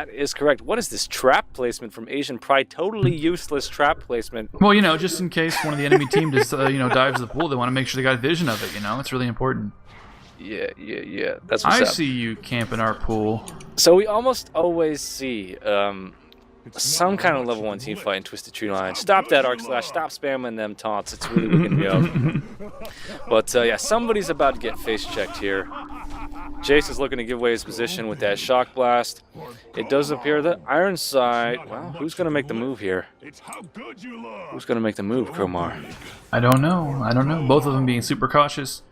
That is correct. What is this trap placement from Asian Pride? Totally useless trap placement. Well, you know, just in case one of the enemy team just, dives the pool, they want to make sure they got vision of it, you know? It's really important. Yeah. That's what's I up. see you camping our pool. So we almost always see some kind of level 1 team fight in Twisted Treeline. Stop that, Arc Slash. Stop spamming them taunts. It's really wigging me up. But, yeah, somebody's about to get face-checked here. Jace is looking to give away his position with that Shock Blast. It does appear that Ironside... Well, who's going to make the move here? Who's going to make the move, Cromar? I don't know. Both of them being super cautious,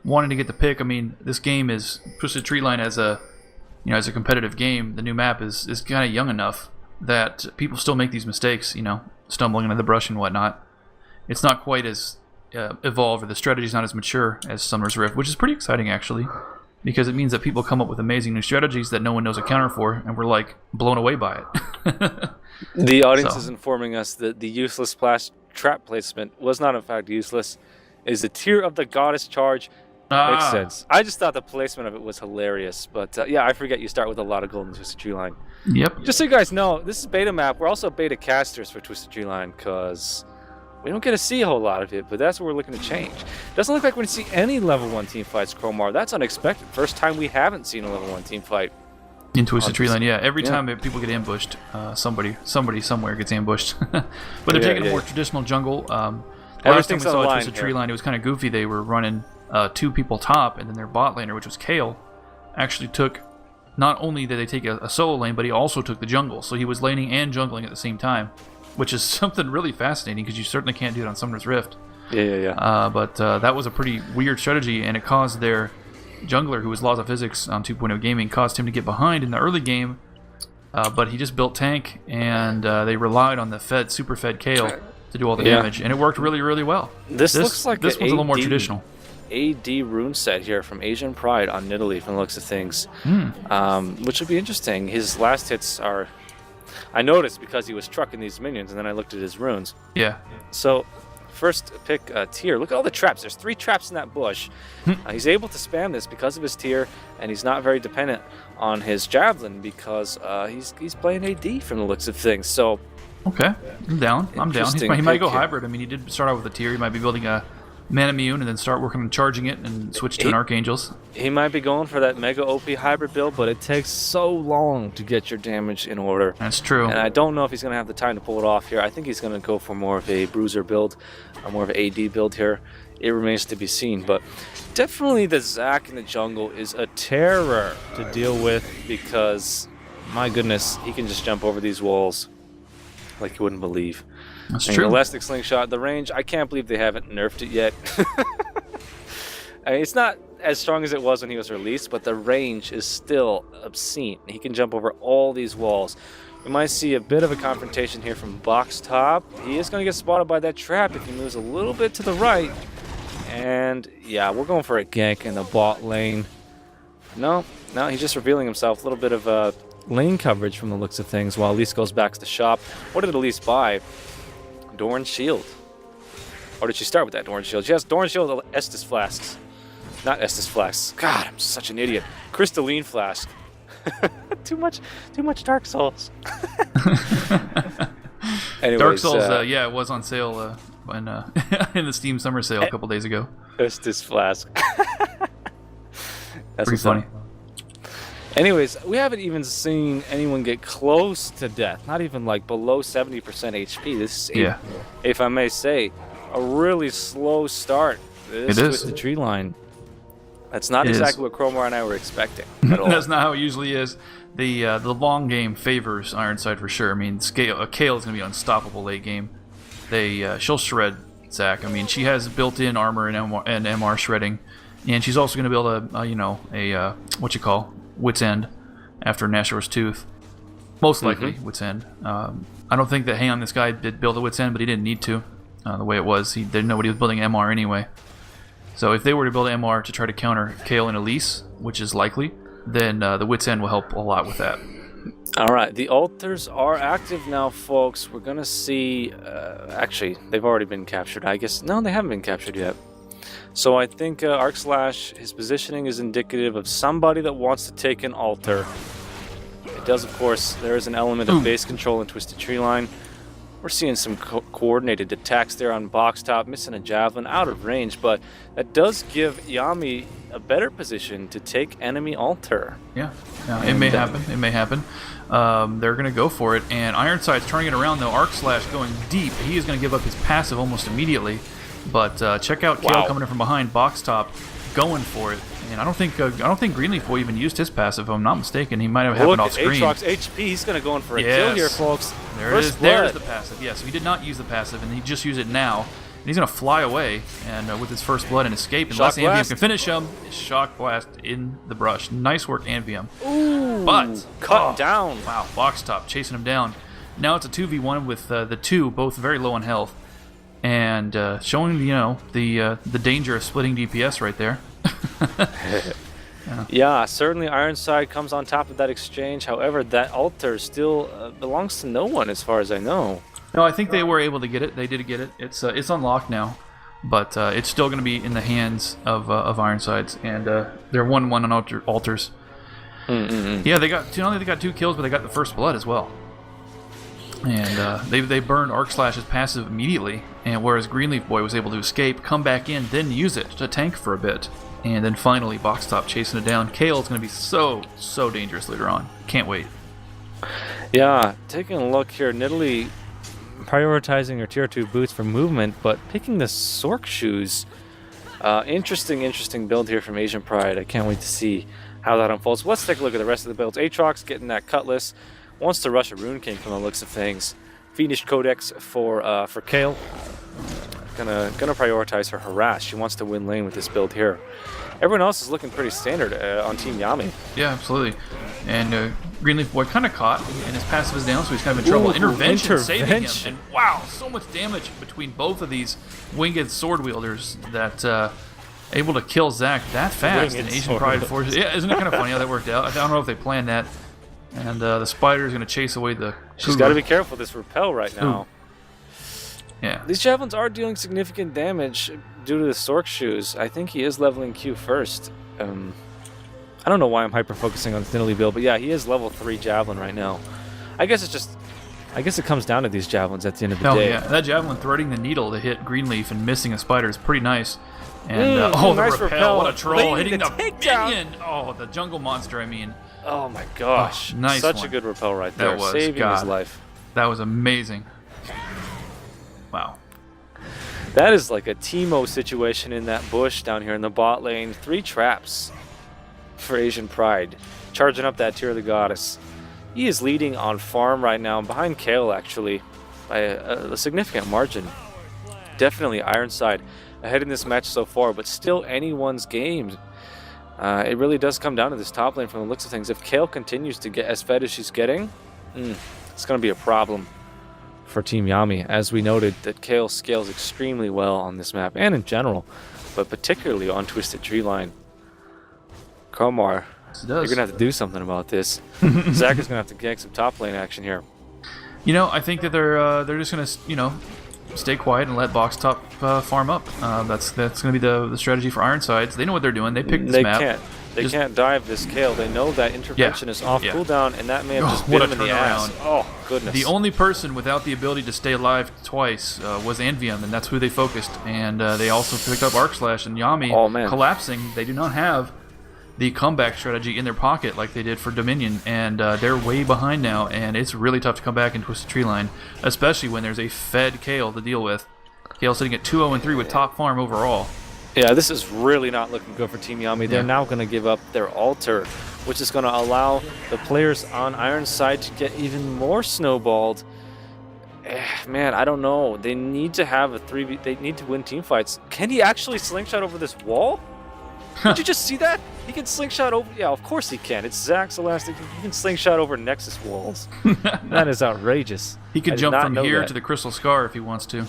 wanting to get the pick. I mean, this game is Twisted Treeline as a competitive game. The new map is kind of young enough that people still make these mistakes, you know, stumbling into the brush and whatnot. It's not quite as evolved, or the strategy's not as mature as Summer's Rift, which is pretty exciting, actually, because it means that people come up with amazing new strategies that no one knows a counter for, and we're, like, blown away by it. The audience is informing us that the useless trap placement was not, in fact, useless. It is the Tear of the Goddess charge. Makes sense. I just thought the placement of it was hilarious. But, yeah, I forget you start with a lot of gold in Twisted Treeline. Yep. Just so you guys know, this is beta map. We're also beta casters for Twisted Treeline because we don't get to see a whole lot of it, but that's what we're looking to change. Doesn't look like we're going to see any level 1 team fights, Cromar. That's unexpected. First time we haven't seen a level 1 team fight. In Twisted Treeline, yeah. Every time people get ambushed, somebody somewhere gets ambushed. But they're taking a more traditional jungle. Last time we saw Twisted Treeline, it was kind of goofy. They were running 2 people top, and then their bot laner, which was KotL, actually took... Not only did they take a solo lane, but he also took the jungle. So he was laning and jungling at the same time, which is something really fascinating because you certainly can't do it on Summoner's Rift. Yeah. But that was a pretty weird strategy, and it caused their jungler, who was Laws of Physics on 2.0 Gaming, caused him to get behind in the early game. But he just built tank, and they relied on the super fed KotL to do all the damage, and it worked really, really well. This looks like this one's a little more traditional. AD rune set here from Asian Pride on Nidalee from the looks of things, which would be interesting. His last hits are, I noticed because he was trucking these minions, and then I looked at his runes. Yeah. So first pick Tier. Look at all the traps. There's 3 traps in that bush. He's able to spam this because of his Tier, and he's not very dependent on his Javelin because he's playing AD from the looks of things. So okay, I'm down. He might go hybrid. I mean, he did start out with a Tier. He might be building a Mana Immune and then start working on charging it and switch to an Archangels. He might be going for that Mega OP hybrid build, but it takes so long to get your damage in order. That's true. And I don't know if he's going to have the time to pull it off here. I think he's going to go for more of a Bruiser build, or more of an AD build here. It remains to be seen, but definitely the Zac in the jungle is a terror to deal with because, my goodness, he can just jump over these walls like you wouldn't believe. That's and true. Elastic Slingshot, the range, I can't believe they haven't nerfed it yet. I mean, it's not as strong as it was when he was released, but the range is still obscene. He can jump over all these walls. We might see a bit of a confrontation here from box top. He is going to get spotted by that trap if he moves a little bit to the right. And yeah, we're going for a gank in the bot lane. No, he's just revealing himself. A little bit of lane coverage from the looks of things while Elise goes back to the shop. What did Elise buy? Doran Shield. Or did she start with that Doran Shield? She has Doran Shield, Estus Flasks. Not Estus Flasks. God, I'm such an idiot. Crystalline Flask. too much Dark Souls. Anyways, Dark Souls, yeah, it was on sale in the Steam Summer Sale a couple days ago. Estus Flask. That's pretty funny. Anyways, we haven't even seen anyone get close to death. Not even like below 70% HP. This is, if I may say, a really slow start. This is with the Treeline. That's not exactly what Cromar and I were expecting at all. That's not how it usually is. The long game favors Ironside for sure. I mean, KotL is going to be unstoppable late game. She'll shred Zac. I mean, she has built-in armor and MR shredding, and she's also going to build a Wit's End after Nashor's Tooth. Most likely Wit's End. I don't think that Hang On This guy did build a Wit's End, but he didn't need to. The way it was, he didn't know what he was building MR anyway. So if they were to build MR to try to counter KotL and Elise, which is likely, then the Wit's End will help a lot with that. Alright, the altars are active now, folks. We're going to see... actually, they've already been captured, I guess. No, they haven't been captured yet. So I think Arc Slash, his positioning is indicative of somebody that wants to take an altar. It does, of course, there is an element of base control in Twisted Treeline. We're seeing some coordinated attacks there on box top, missing a javelin out of range, but that does give Yami a better position to take enemy altar. Yeah, it may happen. It may happen. They're going to go for it, and Ironside's turning it around though. Arc Slash going deep. He is going to give up his passive almost immediately. But check out KotL coming in from behind, box top, going for it. And I don't think Greenleaf Boy even used his passive. If I'm not mistaken, he might have happened off screen. Look at Aatrox HP. He's going to go in for a kill here, folks. There it is. There's the passive. Yeah, so he did not use the passive, and he just used it now. And he's going to fly away and with his first blood and escape. Unless Anvium can finish him. Shock Blast in the brush. Nice work, Anvium. Ooh, but cut down. Wow, box top chasing him down. Now it's a 2v1 with the two, both very low on health. And showing, the danger of splitting DPS right there. Yeah, certainly Ironside comes on top of that exchange. However, that altar still belongs to no one as far as I know. No, I think they were able to get it. They did get it. It's unlocked now, but it's still going to be in the hands of Ironsides, and they're 1-1 on altars. Yeah, they got not only they got 2 kills, but they got the first blood as well. And they burned Arc Slash's passive immediately, and whereas Greenleaf Boy was able to escape, come back in, then use it to tank for a bit, and then finally box top chasing it down. KotL is going to be so dangerous later on. Can't wait. Yeah, taking a look here, Nidalee prioritizing her tier 2 boots for movement, but picking the Sork shoes. Interesting build here from Asian Pride. I can't wait to see how that unfolds. Let's take a look at the rest of the builds. Aatrox getting that Cutlass. Wants to rush a Rune King from the looks of things. Fiendish Codex for KotL. Gonna prioritize her Harass. She wants to win lane with this build here. Everyone else is looking pretty standard on Team Yami. Yeah, absolutely. And Greenleaf Boy kind of caught, and his passive is down, so he's kind of in trouble. Intervention saving him. And wow, so much damage between both of these winged sword wielders that able to kill Zac that fast. And Asian Pride forces. Yeah, isn't it kind of funny how that worked out? I don't know if they planned that. And the spider is going to chase away the... She's got to be careful with this repel right now. Yeah. These javelins are dealing significant damage due to the Sork shoes. I think he is leveling Q first. I don't know why I'm hyper-focusing on Nidalee build, but yeah, he is level 3 javelin right now. I guess it comes down to these javelins at the end of the day. Yeah, that javelin threading the needle to hit Greenleaf and missing a spider is pretty nice. And nice the repel, what a troll, hitting the takedown. minion! Oh, the jungle monster, I mean. Oh my gosh. Nice Such one. a good repel right there. That was, saving his life. That was amazing. Wow. That is like a Teemo situation in that bush down here in the bot lane. 3 traps for Asian Pride. Charging up that Tear of the Goddess. He is leading on farm right now, behind KotL actually, by a significant margin. Definitely Ironside ahead in this match so far, but still anyone's game. It really does come down to this top lane from the looks of things. If KotL continues to get as fed as she's getting, it's going to be a problem for Team Yami. As we noted, that KotL scales extremely well on this map and in general, but particularly on Twisted Treeline. Komar, you're going to have to do something about this. Zac is going to have to gank some top lane action here. I think that they're just going to, stay quiet and let box top farm up. That's going to be the strategy for Ironsides. They know what they're doing. They picked this map. They can't dive this KotL. They know that intervention is off cooldown, and that may have just bit him in the ass. Oh, goodness. The only person without the ability to stay alive twice was Anvium, and that's who they focused. And they also picked up Arc Slash and Yami collapsing. They do not have the comeback strategy in their pocket like they did for Dominion, and they're way behind now, and it's really tough to come back in Twisted Treeline, especially when there's a fed KotL to deal with. KotL sitting at 2-0-3 with top farm overall. Yeah, this is really not looking good for Team Yami. They're now going to give up their altar, which is going to allow the players on Ironside to get even more snowballed. Man, I don't know. They need to have a 3v. They need to win team fights. Can he actually slingshot over this wall? Did you just see that? He can slingshot over... Yeah, of course he can. It's Zac's Elastic. He can slingshot over Nexus walls. That is outrageous. He can jump from here to the Crystal Scar if he wants to.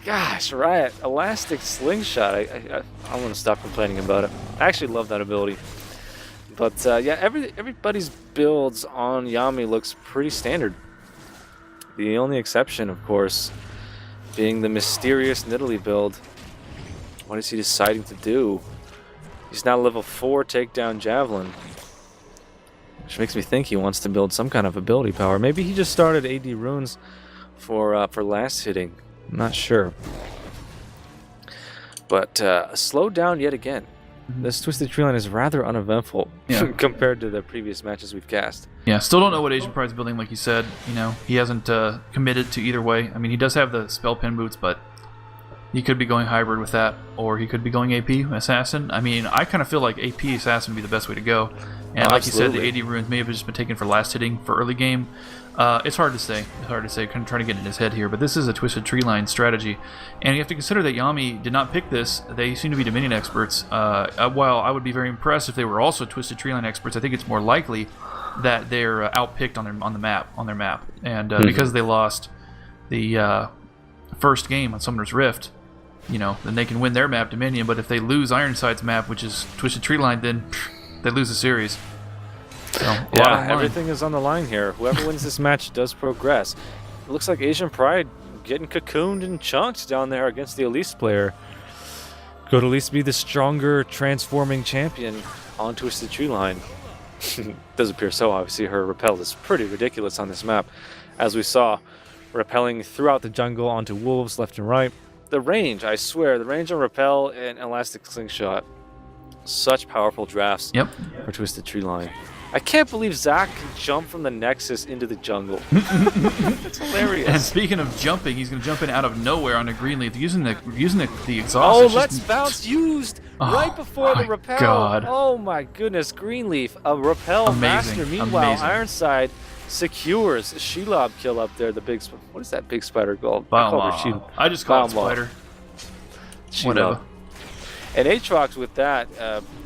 Gosh, Riot. Elastic slingshot. I want to stop complaining about it. I actually love that ability. But, yeah, everybody's builds on Yami looks pretty standard. The only exception, of course, being the mysterious Nidalee build. What is he deciding to do? He's now level 4 takedown javelin. which makes me think he wants to build some kind of ability power. Maybe he just started AD runes for last hitting. I'm not sure. But slowed down yet again. This Twisted Treeline is rather uneventful compared to the previous matches we've cast. Yeah, still don't know what Asian Pride's building, like you said. You know, he hasn't committed to either way. I mean, he does have the spell pin boots, but he could be going hybrid with that, or he could be going AP Assassin. I mean, I kind of feel like AP Assassin would be the best way to go. And like you said, the AD runes may have just been taken for last hitting for early game. It's hard to say. It's hard to say. Kind of trying to get in his head here, but this is a Twisted Treeline strategy, and you have to consider that Yami did not pick this. They seem to be Dominion experts. While I would be very impressed if they were also Twisted Treeline experts, I think it's more likely that they're outpicked on their map, and because they lost the first game on Summoner's Rift, you know, then they can win their map, Dominion. But if they lose Ironside's map, which is Twisted Treeline, then they lose the series. So, yeah, everything is on the line here. Whoever wins this match does progress. It looks like Asian Pride getting cocooned and chunked down there against the Elise player. Could Elise be the stronger, transforming champion on Twisted Treeline? Does appear so. Obviously, her repel is pretty ridiculous on this map. As we saw, repelling throughout the jungle onto wolves left and right. The range, I swear, the range on repel and elastic slingshot. Such powerful drafts for Twisted Treeline. I can't believe Zach can jump from the Nexus into the jungle. It's hilarious. And speaking of jumping, he's going to jump in out of nowhere on a green leaf using the exhaust. Oh, let's bounce used right before the repel. God. Oh my goodness, greenleaf, a repel master. Meanwhile, Ironside secures a Shelob kill up there. The big, what is that big spider called? I just call it spider. Whatever. And Aatrox with that,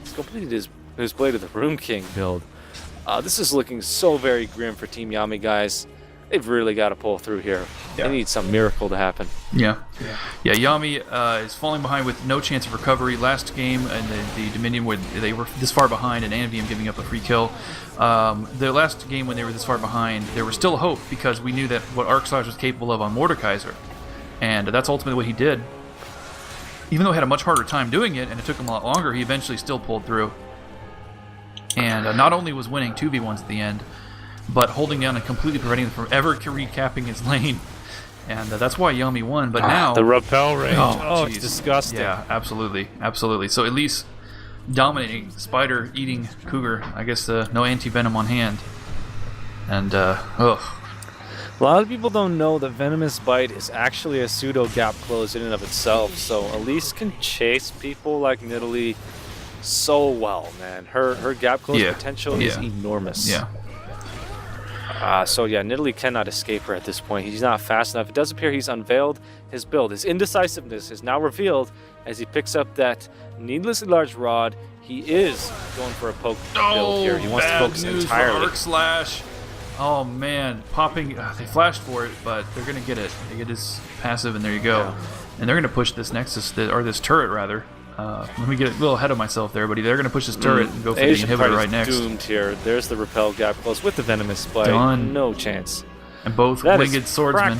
he's completed his Blade of the Rune King build. This is looking so very grim for Team Yami, guys. They've really got to pull through here. They need some miracle to happen. Yeah. Yami is falling behind with no chance of recovery. Last game, and the Dominion, they were this far behind, and Anvium giving up a free kill. The last game when they were this far behind, there was still hope because we knew that what Arcslash was capable of on Mordekaiser, and that's ultimately what he did. Even though he had a much harder time doing it, and it took him a lot longer, he eventually still pulled through. And not only was winning 2v1s at the end, but holding down and completely preventing him from ever recapping his lane. And that's why Yami won. But now the repel range. Oh, it's disgusting. Yeah, absolutely. So at least dominating Spider eating Cougar. I guess no anti-venom on hand. And a lot of people don't know that Venomous Bite is actually a pseudo gap close in and of itself. So Elise can chase people like Nidalee so well, man. Her gap close potential is enormous. Yeah. So yeah, Nidalee cannot escape her at this point. He's not fast enough. It does appear he's unveiled his build. His indecisiveness is now revealed as he picks up that needlessly large rod. He is going for a poke build here. He wants to focus entirely. Arcslash. Oh man, popping. They flashed for it, but they're gonna get it. They get his passive, and there you go. Yeah. And they're gonna push this Nexus, or this turret rather. Let me get a little ahead of myself there, but they're going to push this turret and go for the inhibitor right next. Doomed here. There's the repel gap close with the Venomous Bite. Done. No chance. And both winged swordsmen.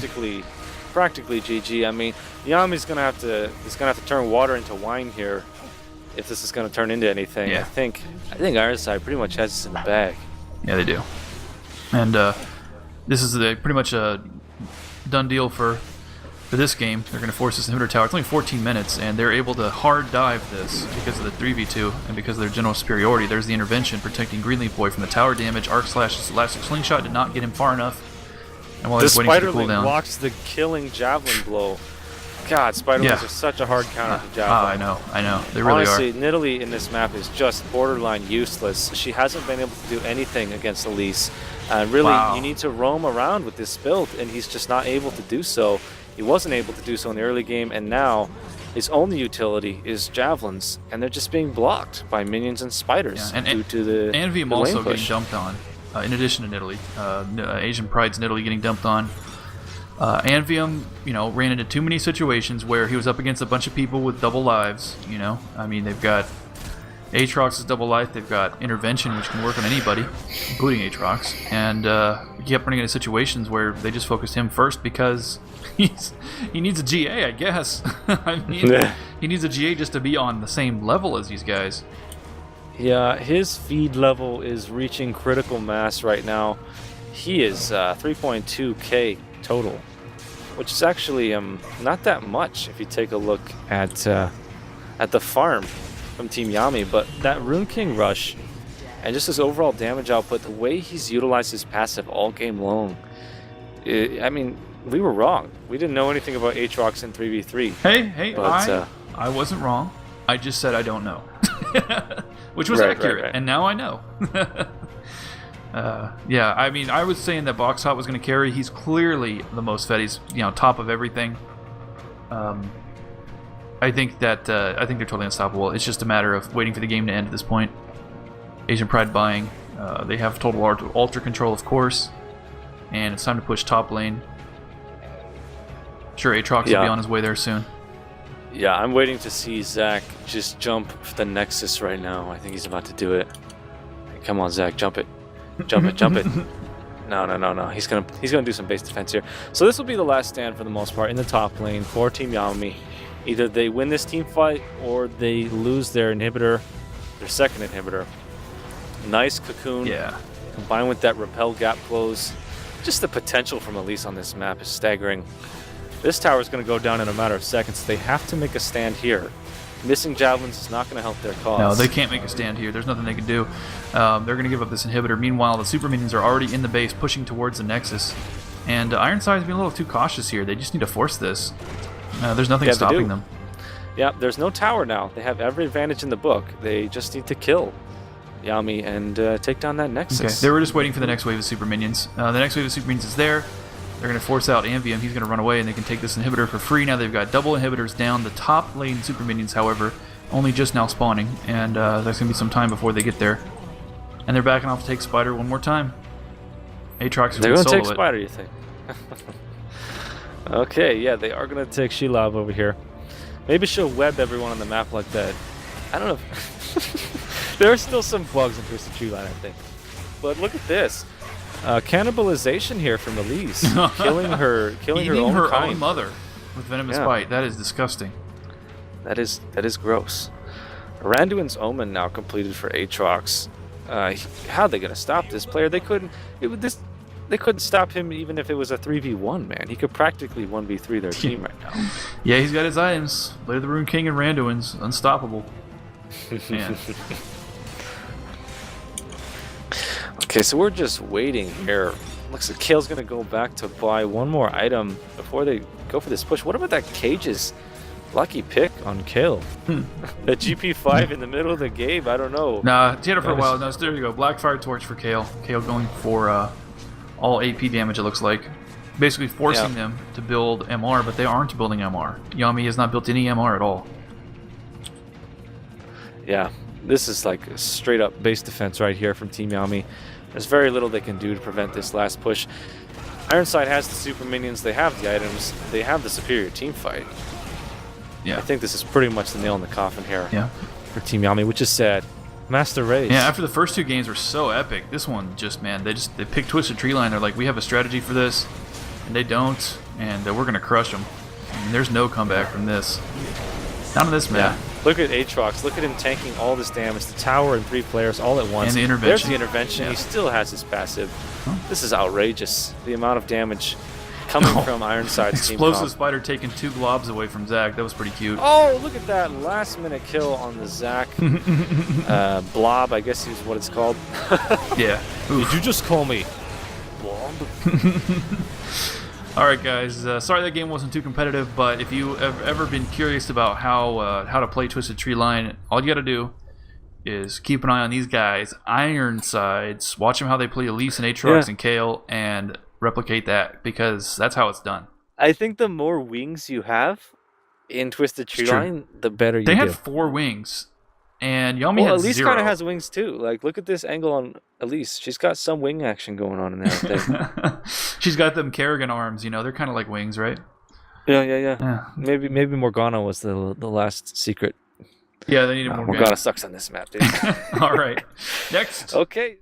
Practically GG. I mean, Yami's going to have to turn water into wine here if this is going to turn into anything. Yeah. I think Ironside pretty much has this in the bag. Yeah, they do. And this is pretty much a done deal for this game. They're going to force this inhibitor tower. It's only 14 minutes, and they're able to hard dive this because of the 3v2 and because of their general superiority. There's the intervention protecting Greenleaf Boy from the tower damage. Arcslash's elastic slingshot did not get him far enough. And while he's waiting for the cooldown, blocks the killing javelin blow. God, Spiderlings are such a hard counter to javelin. I know. They really Honestly, are. Nidalee in this map is just borderline useless. She hasn't been able to do anything against Elise. And really, you need to roam around with this build, and he's just not able to do so. He wasn't able to do so in the early game, and now his only utility is javelins, and they're just being blocked by minions and spiders due to the Anvium also getting dumped on, in addition to Nidalee. Asian Pride's Nidalee getting dumped on. Anvium, ran into too many situations where he was up against a bunch of people with double lives. I mean, they've got Aatrox's double life, they've got intervention, which can work on anybody, including Aatrox, and he kept running into situations where they just focused him first because he needs a GA, I guess. I mean, he needs a GA just to be on the same level as these guys. Yeah, his feed level is reaching critical mass right now. He is 3.2k total, which is actually not that much if you take a look at the farm from Team Yami. But that Rune King rush and just his overall damage output, the way he's utilized his passive all game long, I mean, we were wrong. We didn't know anything about Aatrox in 3v3. Hey, but, I wasn't wrong. I just said I don't know. Which was Right, accurate, right. and now I know. Yeah, I mean, I was saying that Box Hot was going to carry. He's clearly the most fed. He's, top of everything. I think they're totally unstoppable. It's just a matter of waiting for the game to end at this point. Asian Pride buying. They have total ultra control, of course, and it's time to push top lane. Sure, Aatrox will be on his way there soon. Yeah, I'm waiting to see Zach just jump the Nexus right now. I think he's about to do it. Come on, Zach, jump it. Jump it, jump it. No. He's gonna do some base defense here. So this will be the last stand for the most part in the top lane for Team Yami. Either they win this team fight or they lose their inhibitor, their second inhibitor. Nice cocoon. Yeah. Combined with that repel gap close. Just the potential from Elise on this map is staggering. This tower is going to go down in a matter of seconds. They have to make a stand here. Missing javelins is not going to help their cause. No, they can't make a stand here. There's nothing they can do. They're going to give up this inhibitor. Meanwhile, the super minions are already in the base, pushing towards the Nexus. And Ironside's being a little too cautious here. They just need to force this. There's nothing stopping them. Yeah, there's no tower now. They have every advantage in the book. They just need to kill Yami and take down that Nexus. Okay, they were just waiting for the next wave of super minions. The next wave of super minions is there. They're going to force out Amvium. He's going to run away, and they can take this inhibitor for free. Now they've got double inhibitors down. The top lane super minions, however, only just now spawning, and there's going to be some time before they get there. And they're backing off to take Spider one more time. Aatrox is They're going to take solo Spider, you think? Okay, yeah, they are going to take Shelob over here. Maybe she'll web everyone on the map like that. I don't know. There are still some bugs in Twisted Treeline, I think. But look at this. Cannibalization here from Elise. killing her own mother with Venomous Bite. That is disgusting. That is gross. Randuin's Omen now completed for Aatrox. How are they going to stop this player? They couldn't. They couldn't stop him even if it was a 3v1, man. He could practically 1v3 their team right now. Yeah, he's got his items. Blade of the Rune King and Randuin's unstoppable. Man. Okay, so we're just waiting here. Looks like Kale's going to go back to buy one more item before they go for this push. What about that Cage's lucky pick on Kale? That GP5 in the middle of the game? I don't know. Nah, he had it for a while. No, so there you go. Blackfire Torch for Kale. Kale going for all AP damage, it looks like. Basically forcing them to build MR, but they aren't building MR. Yami has not built any MR at all. Yeah, this is like a straight up base defense right here from Team Yami. There's very little they can do to prevent this last push. Ironside has the super minions, they have the items, they have the superior team fight. Yeah. I think this is pretty much the nail in the coffin here for Team Yami, which is sad. Master Race. Yeah, after the first two games were so epic, this one just, man, they picked Twisted Treeline. They're like, we have a strategy for this, and they don't, and we're going to crush them. I mean, there's no comeback from this. Not on this map. Yeah. Look at Aatrox. Look at him tanking all this damage. The tower and 3 players all at once. And the intervention. There's the intervention. He still has his passive. Huh? This is outrageous. The amount of damage coming from Ironside's team. Explosive Spider taking 2 globs away from Zach. That was pretty cute. Oh, look at that last minute kill on the Zach blob, I guess is what it's called. Yeah. Did you just call me blob? All right, guys. Sorry that game wasn't too competitive, but if you have ever been curious about how to play Twisted Treeline, all you got to do is keep an eye on these guys, Ironsides. Watch them how they play Elise and Aatrox and Kale, and replicate that, because that's how it's done. I think the more wings you have in Twisted Treeline, the better you do. They had 4 wings, and Yami had Elise 0. kind of has wings too. Like, look at this angle on Elise. She's got some wing action going on in there, I think. She's got them Kerrigan arms, they're kind of like wings, right? Yeah. Maybe Morgana was the last secret. Yeah, they needed Morgana. Morgana sucks on this map, dude. All right. Next. Okay.